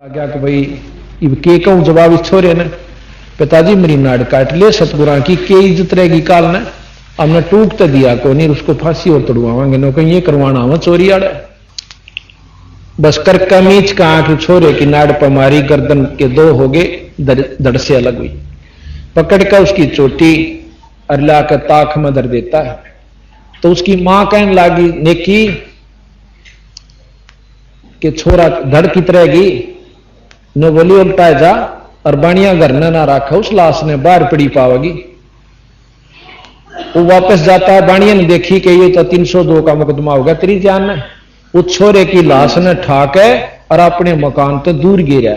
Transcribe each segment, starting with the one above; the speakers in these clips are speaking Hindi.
गया कि भाई इब के कहूं जवाब इस छोरे ने पिताजी मेरी नाड़ काट ले सतगुरा की के इज्जत रहेगी काल ने हमने टूट तो दिया को नहीं उसको फांसी और तड़वावांगे नो कहीं ये करवाना हुआ चोरी आड़े बस कर कमीज का आंख छोरे की नाड़ पर मारी गर्दन के दो हो गए धड़ से अलग हुई पकड़ कर उसकी चोटी अरला कर ताक में धर देता है तो उसकी मां कहने लगी नेकी कि छोरा धड़ की रहेगी नो बोली उल्टा जा और बाणिया घर ना रखा उस लाश ने बाहर पड़ी पावेगी वो वापस जाता है बाणिया ने देखी कि ये तो 302 का मुकदमा होगा तेरी जान में उस छोरे की लाश ने ठाक है और अपने मकान तो दूर गिरा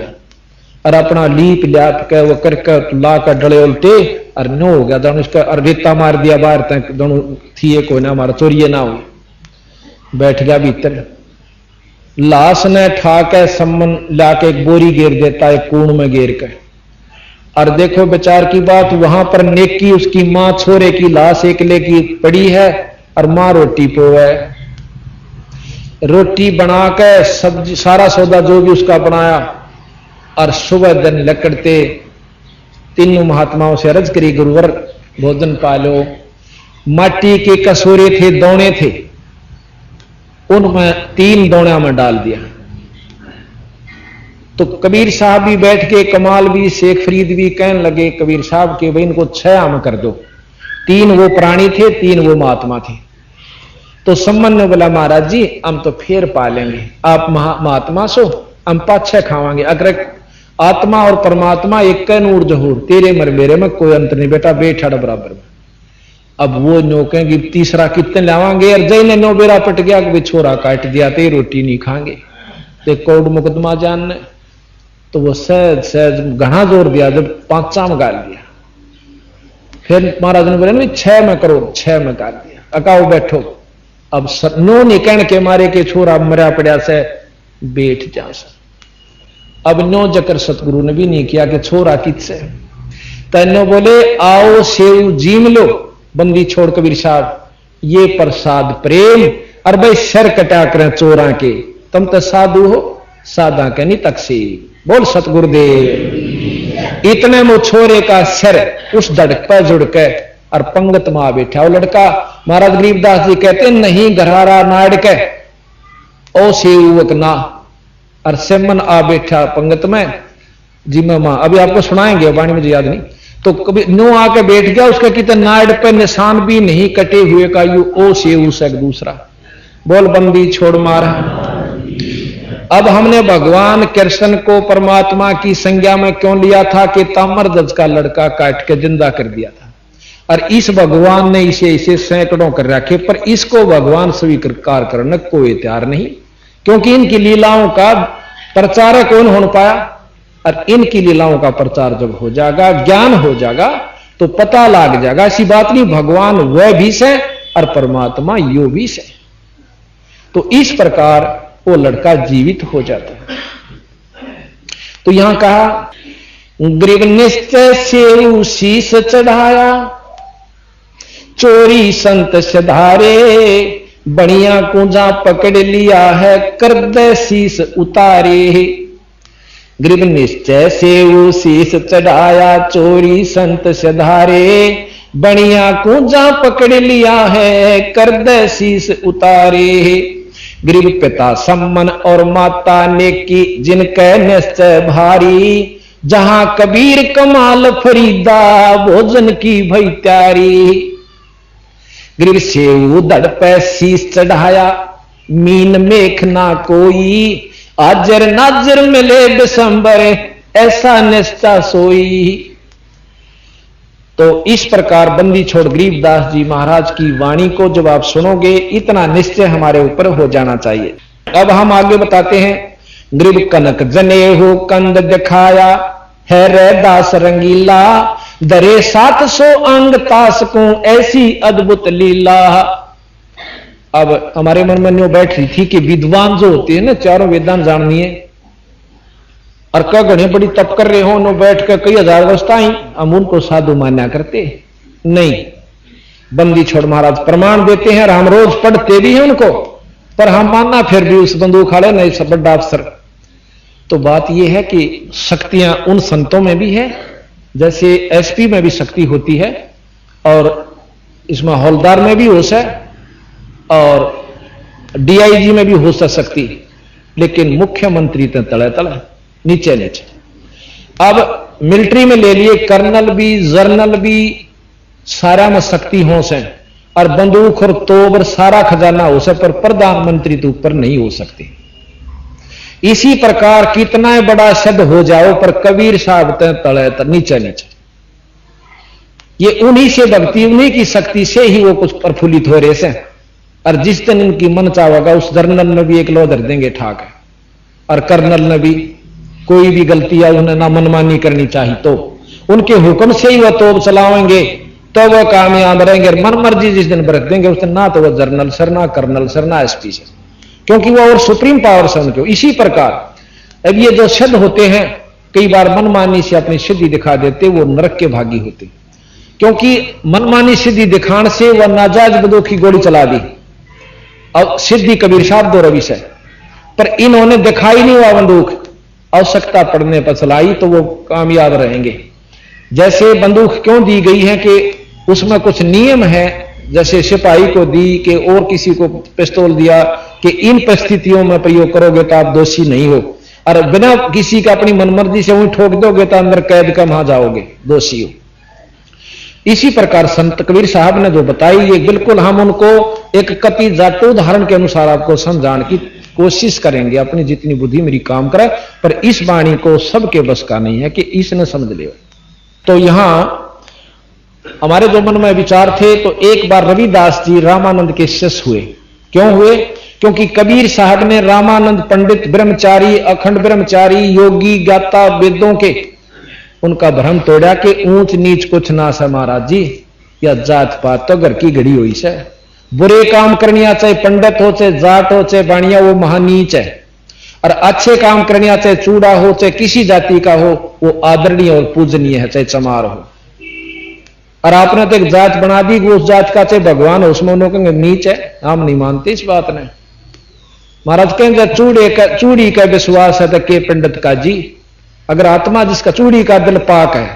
और अपना लीप ल्याप के वो करके ला कर डले उल्टे और नो हो गया दोनों उसका और रेता मार दिया बाहर तक दोनों थी को ना हमारा चोरिये ना हो बैठ गया भीतर लाश ने ठाक है सम्मन लाके एक बोरी घेर देता है कूण में घेर कर और देखो बेचार की बात वहां पर नेकी उसकी मां छोरे की लाश एकले की पड़ी है और मां रोटी पोवे रोटी बना के सब्जी सारा सौदा जो भी उसका बनाया और सुबह दिन लकड़ते तीनों महात्माओं से अर्ज करी गुरुवर भोजन पालो माटी के कसूरे थे दौने थे उनमें 3 दौड़ा में डाल दिया तो कबीर साहब भी बैठ के कमाल भी शेख फरीद भी कहने लगे कबीर साहब के भाई इनको 6 आम कर दो 3 वो प्राणी थे 3 वो महात्मा थे तो सम्मन ने बोला महाराज जी हम तो फिर पालेंगे आप महात्मा सो हम 5-6 खावांगे अगर आत्मा और परमात्मा एक नूर जहूर तेरे मर मेरे में कोई अंतर नहीं बेटा बेठा बराबर में अब वो नो कहेंगे तीसरा कितने लावांगे और जय ने नो बेरा पट गया कि छोरा काट दिया ते रोटी नहीं खाएंगे ते कोर्ट मुकदमा जानने तो वो सहज सहज घना जोर दिया जब 5 में गाल दिया फिर महाराज ने बोले ना 6 में करो 6 में गाल दिया अकाओ बैठो अब नो नहीं कहने के मारे के छोरा मरा पड़ा से बैठ जा अब नो जकर सतगुरु ने भी नहीं किया कि छोरा किससे तैनो बोले आओ सेव जीम लो बंदी छोड़ कबीर साहब ये प्रसाद प्रेम और भाई सर कटा करें चोरा के तुम तो साधु हो साधा के नहीं तकसी बोल सतगुरुदेव इतने में छोरे का सर उस धड़क पर जुड़ के और पंगत में आ बैठा वो लड़का महाराज गरीबदास जी कहते नहीं घरारा नाड़ के ओ सेवक ना और सेमन आ बैठा पंगत में जी मां अभी आपको सुनाएंगे वाणी मुझे याद नहीं तो कभी नो आके बैठ गया उसका कितने नाड़ पे निशान भी नहीं कटे हुए का यू ओ से एक दूसरा बोल बंदी छोड़ मारा अब हमने भगवान कृष्ण को परमात्मा की संज्ञा में क्यों लिया था कि तामर दज का लड़का काट के जिंदा कर दिया था और इस भगवान ने इसे सैकड़ों कर रखे पर इसको भगवान स्वीकार करने कोई तैयार नहीं क्योंकि इनकी लीलाओं का प्रचारक कौन हो पाया और इनकी लीलाओं का प्रचार जब हो जाएगा ज्ञान हो जाएगा तो पता लग जाएगा ऐसी बात नहीं भगवान वह भी से और परमात्मा यो भी से तो इस प्रकार वो लड़का जीवित हो जाता है तो यहां कहा गरीब निश्चय से शीश चढ़ाया चोरी संत सधारे बढ़िया कुंजा पकड़ लिया है कर दे शीश उतारे गरीब निश्चय से वो शीश चढ़ाया चोरी संत सधारे बढ़िया कुंजा पकड़ लिया है कर दे शीश उतारे गरीब पिता सम्मन और माता नेकी जिनके निश्चय भारी जहां कबीर कमाल फरीदा भोजन की भई त्यारी गरीब से धड़ पे शीश चढ़ाया मीन मेख ना कोई आजर नाजर मिले बिसंबर ऐसा निष्ठा सोई तो इस प्रकार बंदी छोड़ गरीबदास जी महाराज की वाणी को जब आप सुनोगे इतना निश्चय हमारे ऊपर हो जाना चाहिए अब हम आगे बताते हैं गरीब कनक जने हो कंद दिखाया है रे दास रंगीला दरे 700 अंग तास को ऐसी अद्भुत लीला अब हमारे मन में न्यू बैठ रही थी कि विद्वान जो होते हैं ना चारों वेदांत जाननी है और क्या घड़ी बड़ी तप कर रहे हो नो बैठ कर कई हजार अवस्थाएं हम उनको साधु मान्या करते नहीं बंदी छोड़ महाराज प्रमाण देते हैं और हम रोज पढ़ते भी हैं उनको पर हम मानना फिर भी उस बंदूक खाड़े नहीं सब बड़ा अफसर तो बात यह है कि शक्तियां उन संतों में भी है, जैसे एसपी में भी शक्ति होती है और इसमें हौलदार में भी होश है और डीआईजी में भी होश है शक्ति, लेकिन मुख्यमंत्री तो तले तले नीचे नीचे। अब मिलिट्री में ले लिए कर्नल भी जर्नल भी सारा में शक्ति होश है और बंदूक और तोप और सारा खजाना हो से, पर प्रधानमंत्री तो ऊपर नहीं हो सकती। इसी प्रकार कितना बड़ा शब्द हो जाओ पर कबीर साहब तले नीचे नीचे। ये उन्हीं से भक्ति, उन्हीं की शक्ति से ही वो कुछ प्रफुल्लित हो रहे से, और जिस दिन उनकी मन चाहेगा उस जर्नल में भी एक लो धर देंगे ठाक है, और कर्नल ने भी कोई भी गलती या उन्हें ना मनमानी करनी चाहिए तो उनके हुक्म से ही वह तोप चलाएंगे तो वह कामयाब रहेंगे। मन मर्जी जिस दिन बरत देंगे उस दिन ना तो वह जर्नल सर, ना कर्नल सर, ना एसपी सर, क्योंकि वह और सुप्रीम पावर से उनके। इसी प्रकार अब ये जो सिद्ध होते हैं कई बार मनमानी से अपनी सिद्धि दिखा देते, वो नरक के भागी होते, क्योंकि मनमानी सिद्धि दिखाने से वह नाजायज बंदूक की गोली चला दी। अब सिद्धि कबीर साहब दो रवि से, पर इन्होंने दिखाई नहीं हुआ बंदूक, आवश्यकता पड़ने पर चलाई तो वो कामयाब रहेंगे। जैसे बंदूक क्यों दी गई है कि उसमें कुछ नियम है, जैसे सिपाही को दी कि और किसी को पिस्तौल दिया कि इन परिस्थितियों में प्रयोग करोगे तो आप दोषी नहीं हो, और बिना किसी का अपनी मनमर्जी से वहीं ठोक दोगे तो अंदर कैद का वहां जाओगे, दोषी हो। इसी प्रकार संत कबीर साहब ने जो बताई ये बिल्कुल हम उनको एक कपि जाटो उदाहरण के अनुसार आपको समझाने की कोशिश करेंगे, अपनी जितनी बुद्धि मेरी काम करे, पर इस वाणी को सबके बस का नहीं है कि इसने समझ लियो। तो यहां हमारे जो मन में विचार थे, तो एक बार रविदास जी रामानंद के शिष्य हुए। क्यों हुए? क्योंकि कबीर साहब ने रामानंद पंडित ब्रह्मचारी, अखंड ब्रह्मचारी, योगी, ज्ञाता वेदों के उनका भ्रम तोड़ा कि ऊंच नीच कुछ ना से महाराज जी, या जात पात तो घर की घड़ी हुई से, बुरे काम करनिया चाहे पंडित हो चाहे जाट हो चाहे बाणिया, वो महानीच है, और अच्छे काम करनिया चाहे चूड़ा हो चाहे किसी जाति का हो वो आदरणीय और पूजनीय है, चाहे चमार हो। और आपने तो एक जात बना दी उस जात का चाहे भगवान हो, उसमें उन्होंने कहेंगे नीच है, हम नहीं मानते इस बात ने। महाराज कहेंगे चूड़ी का विश्वास है तो के पंडित का जी, अगर आत्मा जिसका चूड़ी का दिल पाक है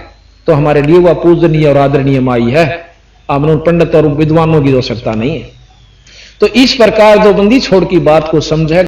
तो हमारे लिए वह पूजनीय और आदरणीय माई है, हमने पंडित और विद्वानों की आवश्यकता नहीं है। तो इस प्रकार जो बंदी छोड़ की बात को समझे